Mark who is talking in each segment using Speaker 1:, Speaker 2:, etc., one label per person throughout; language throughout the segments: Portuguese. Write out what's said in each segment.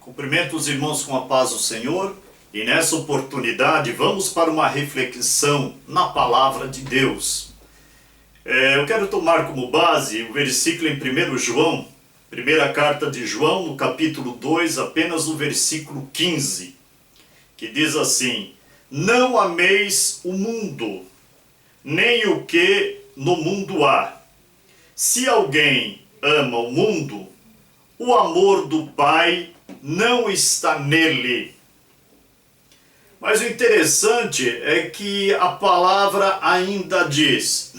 Speaker 1: Cumprimento os irmãos com a paz do Senhor e nessa oportunidade vamos para uma reflexão na palavra de Deus. Eu quero tomar como base o versículo em 1 João, primeira carta de João, no capítulo 2, apenas o versículo 15, que diz assim: Não ameis o mundo, nem o que no mundo há. Se alguém ama o mundo, o amor do Pai não está nele. Mas o interessante é que a palavra ainda diz,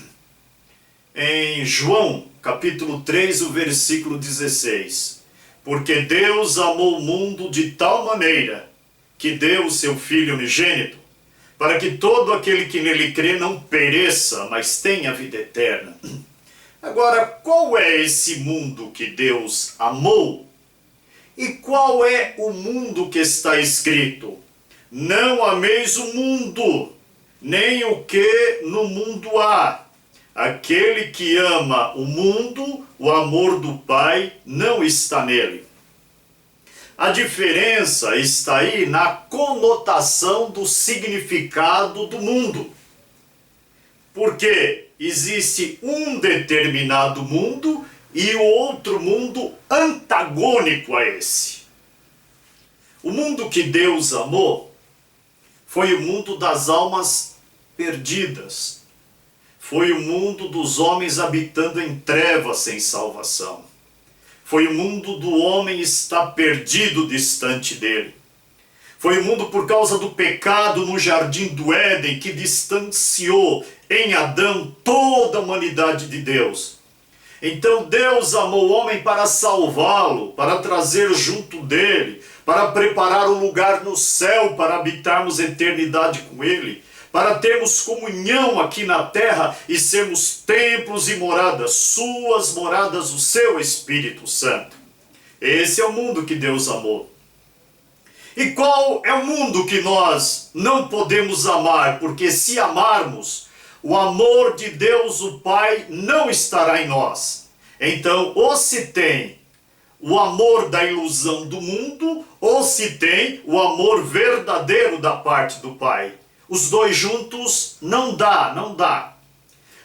Speaker 1: em João, capítulo 3, o versículo 16, porque Deus amou o mundo de tal maneira que deu o seu Filho unigênito, para que todo aquele que nele crê não pereça, mas tenha vida eterna. Agora, qual é esse mundo que Deus amou? E qual é o mundo que está escrito? Não ameis o mundo, nem o que no mundo há. Aquele que ama o mundo, o amor do Pai não está nele. A diferença está aí na conotação do significado do mundo. Porque existe um determinado mundo e o outro mundo antagônico a esse. O mundo que Deus amou foi o mundo das almas perdidas. Foi o mundo dos homens habitando em trevas sem salvação. Foi o mundo do homem estar perdido distante dele. Foi o mundo por causa do pecado no jardim do Éden que distanciou em Adão toda a humanidade de Deus. Então Deus amou o homem para salvá-lo, para trazer junto dele, para preparar um lugar no céu para habitarmos a eternidade com ele, para termos comunhão aqui na terra e sermos templos e moradas, suas moradas, o seu Espírito Santo. Esse é o mundo que Deus amou. E qual é o mundo que nós não podemos amar? Porque se amarmos, o amor de Deus, o Pai, não estará em nós. Então, ou se tem o amor da ilusão do mundo, ou se tem o amor verdadeiro da parte do Pai. Os dois juntos não dá.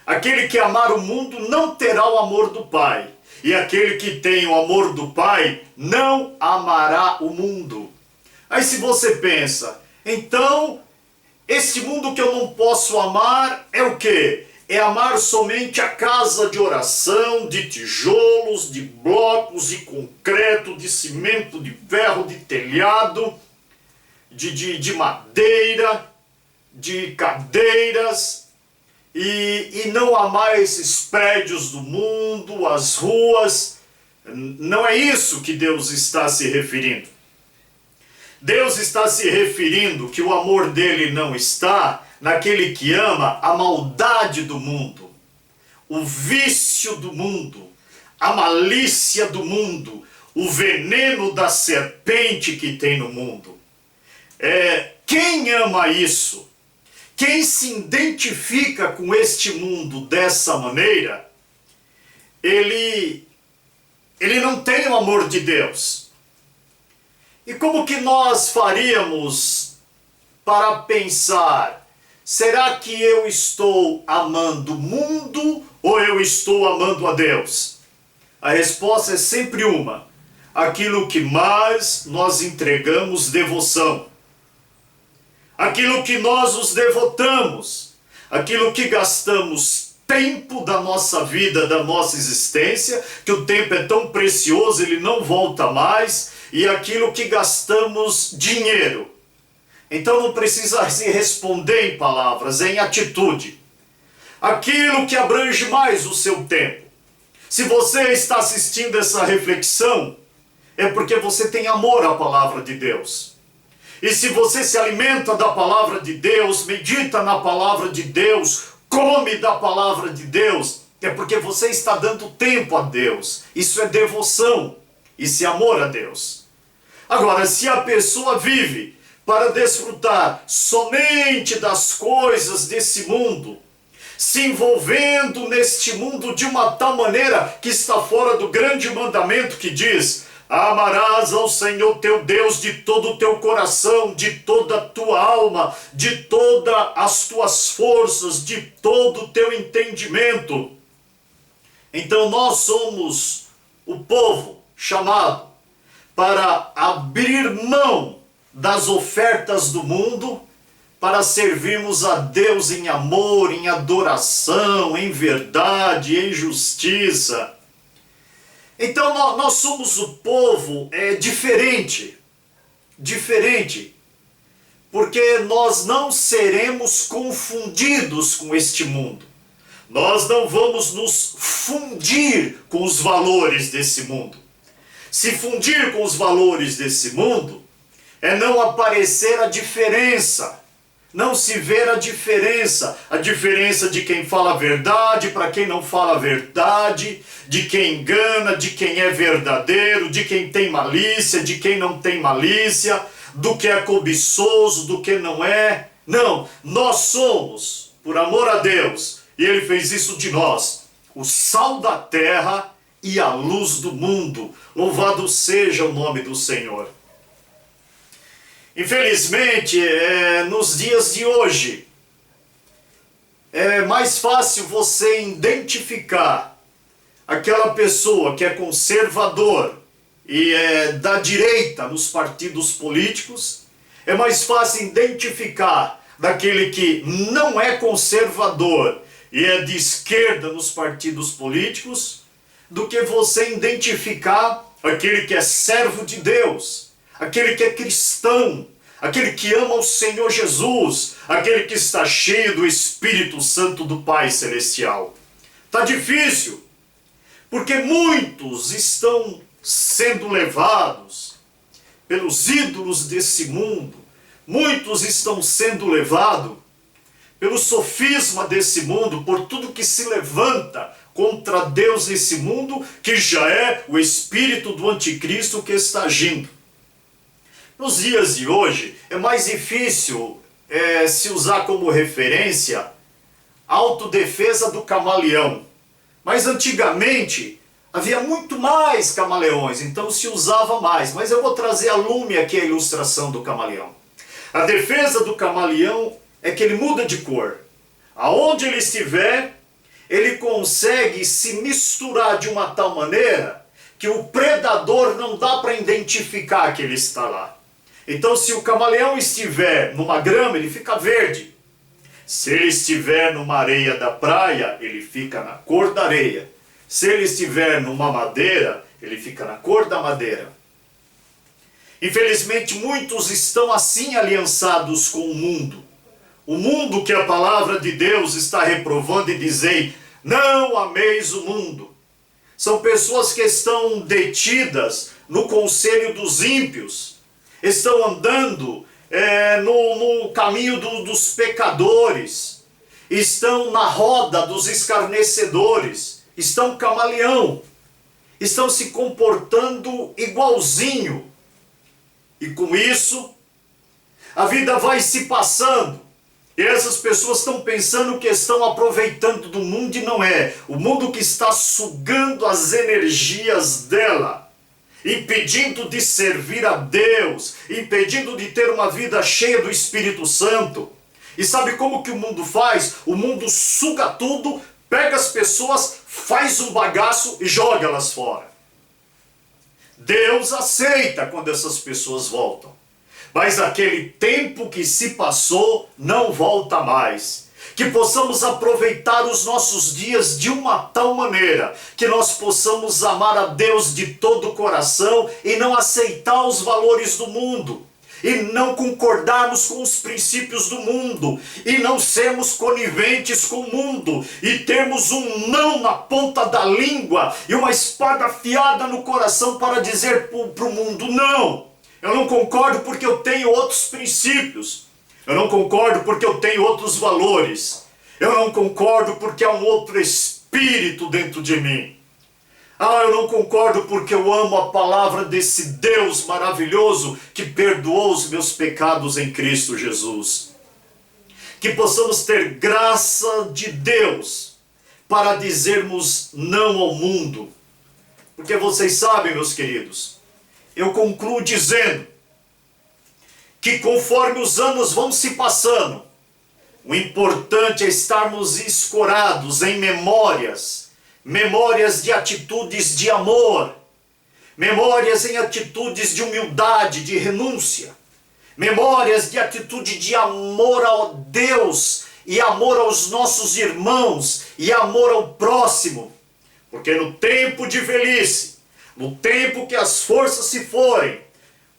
Speaker 1: Aquele que amar o mundo não terá o amor do Pai. E aquele que tem o amor do Pai não amará o mundo. Aí se você pensa, então, este mundo que eu não posso amar é o quê? É amar somente a casa de oração, de tijolos, de blocos, de concreto, de cimento, de ferro, de telhado, de madeira, de cadeiras, e não amar esses prédios do mundo, as ruas. Não é isso que Deus está se referindo. Deus está se referindo que o amor dele não está naquele que ama a maldade do mundo, o vício do mundo, a malícia do mundo, o veneno da serpente que tem no mundo. Quem ama isso, quem se identifica com este mundo dessa maneira, ele não tem o amor de Deus. E como que nós faríamos para pensar, será que eu estou amando o mundo ou eu estou amando a Deus? A resposta é sempre uma: aquilo que mais nós entregamos devoção, aquilo que nós nos devotamos, aquilo que gastamos tempo da nossa vida, da nossa existência, que o tempo é tão precioso, ele não volta mais, e aquilo que gastamos dinheiro. Então não precisa se responder em palavras, é em atitude. Aquilo que abrange mais o seu tempo. Se você está assistindo essa reflexão, é porque você tem amor à palavra de Deus. E se você se alimenta da palavra de Deus, medita na palavra de Deus, come da palavra de Deus, é porque você está dando tempo a Deus. Isso é devoção, isso é amor a Deus. Agora, se a pessoa vive para desfrutar somente das coisas desse mundo, se envolvendo neste mundo de uma tal maneira que está fora do grande mandamento que diz: Amarás ao Senhor teu Deus de todo o teu coração, de toda a tua alma, de todas as tuas forças, de todo o teu entendimento. Então nós somos o povo chamado para abrir mão das ofertas do mundo, para servirmos a Deus em amor, em adoração, em verdade, em justiça. Então nós somos o povo diferente, porque nós não seremos confundidos com este mundo. Nós não vamos nos fundir com os valores desse mundo. Se fundir com os valores desse mundo é não aparecer a diferença. Não se ver a diferença de quem fala a verdade para quem não fala a verdade, de quem engana, de quem é verdadeiro, de quem tem malícia, de quem não tem malícia, do que é cobiçoso, do que não é. Não, nós somos, por amor a Deus, e Ele fez isso de nós, o sal da terra e a luz do mundo. Louvado seja o nome do Senhor. Infelizmente, nos dias de hoje, é mais fácil você identificar aquela pessoa que é conservador e é da direita nos partidos políticos. É mais fácil identificar daquele que não é conservador e é de esquerda nos partidos políticos, do que você identificar aquele que é servo de Deus, aquele que é cristão, aquele que ama o Senhor Jesus, aquele que está cheio do Espírito Santo do Pai Celestial. Está difícil, porque muitos estão sendo levados pelos ídolos desse mundo, muitos estão sendo levados pelo sofisma desse mundo, por tudo que se levanta contra Deus nesse mundo, que já é o espírito do anticristo que está agindo. Nos dias de hoje, é mais difícil se usar como referência a autodefesa do camaleão. Mas antigamente havia muito mais camaleões, então se usava mais. Mas eu vou trazer a lume aqui a ilustração do camaleão. A defesa do camaleão é que ele muda de cor. Aonde ele estiver, ele consegue se misturar de uma tal maneira que o predador não dá para identificar que ele está lá. Então, se o camaleão estiver numa grama, ele fica verde. Se ele estiver numa areia da praia, ele fica na cor da areia. Se ele estiver numa madeira, ele fica na cor da madeira. Infelizmente, muitos estão assim aliançados com o mundo. O mundo que a palavra de Deus está reprovando e dizendo: não ameis o mundo. São pessoas que estão detidas no conselho dos ímpios, estão andando no caminho dos pecadores, estão na roda dos escarnecedores, estão camaleão, estão se comportando igualzinho. E com isso, a vida vai se passando. E essas pessoas estão pensando que estão aproveitando do mundo e não é. O mundo que está sugando as energias dela, impedindo de servir a Deus, impedindo de ter uma vida cheia do Espírito Santo. E sabe como que o mundo faz? O mundo suga tudo, pega as pessoas, faz um bagaço e joga elas fora. Deus aceita quando essas pessoas voltam. Mas aquele tempo que se passou não volta mais. Que possamos aproveitar os nossos dias de uma tal maneira que nós possamos amar a Deus de todo o coração e não aceitar os valores do mundo, e não concordarmos com os princípios do mundo, e não sermos coniventes com o mundo, e termos um não na ponta da língua e uma espada afiada no coração para dizer para o mundo: não, eu não concordo porque eu tenho outros princípios. Eu não concordo porque eu tenho outros valores. Eu não concordo porque há um outro espírito dentro de mim. Eu não concordo porque eu amo a palavra desse Deus maravilhoso que perdoou os meus pecados em Cristo Jesus. Que possamos ter graça de Deus para dizermos não ao mundo. Porque vocês sabem, meus queridos, eu concluo dizendo que conforme os anos vão se passando, o importante é estarmos escorados em memórias de atitudes de amor, memórias em atitudes de humildade, de renúncia, memórias de atitude de amor a Deus e amor aos nossos irmãos e amor ao próximo, porque no tempo de velhice, no tempo que as forças se forem,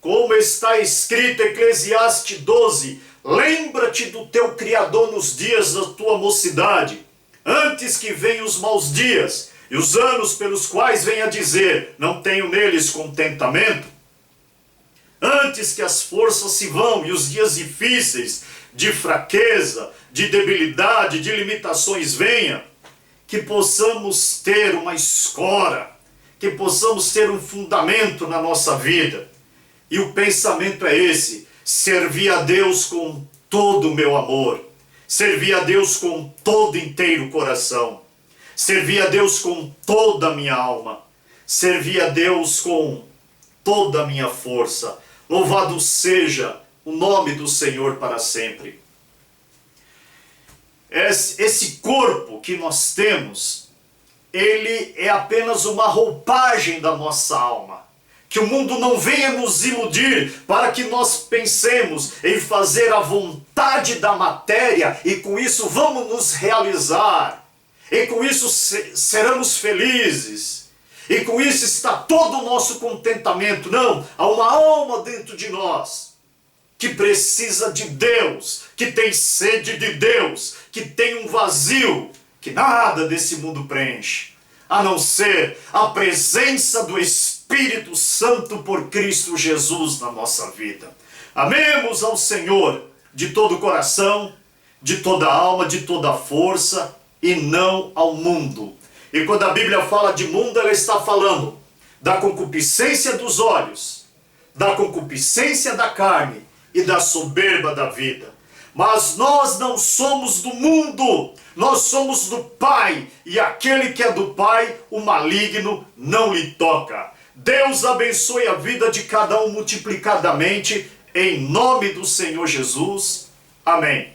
Speaker 1: como está escrito em Eclesiastes 12, lembra-te do teu Criador nos dias da tua mocidade, antes que venham os maus dias e os anos pelos quais venha dizer, não tenho neles contentamento. Antes que as forças se vão e os dias difíceis de fraqueza, de debilidade, de limitações venham, que possamos ter uma escora, que possamos ter um fundamento na nossa vida. E o pensamento é esse: servir a Deus com todo o meu amor, servir a Deus com todo inteiro coração, servir a Deus com toda a minha alma, servir a Deus com toda a minha força. Louvado seja o nome do Senhor para sempre. Esse corpo que nós temos, ele é apenas uma roupagem da nossa alma. Que o mundo não venha nos iludir para que nós pensemos em fazer a vontade da matéria e com isso vamos nos realizar. E com isso seremos felizes. E com isso está todo o nosso contentamento. Não, há uma alma dentro de nós que precisa de Deus, que tem sede de Deus, que tem um vazio que nada desse mundo preenche, a não ser a presença do Espírito Santo por Cristo Jesus na nossa vida. Amemos ao Senhor de todo o coração, de toda a alma, de toda a força, e não ao mundo. E quando a Bíblia fala de mundo, ela está falando da concupiscência dos olhos, da concupiscência da carne e da soberba da vida. Mas nós não somos do mundo, nós somos do Pai, e aquele que é do Pai, o maligno não lhe toca. Deus abençoe a vida de cada um multiplicadamente, em nome do Senhor Jesus. Amém.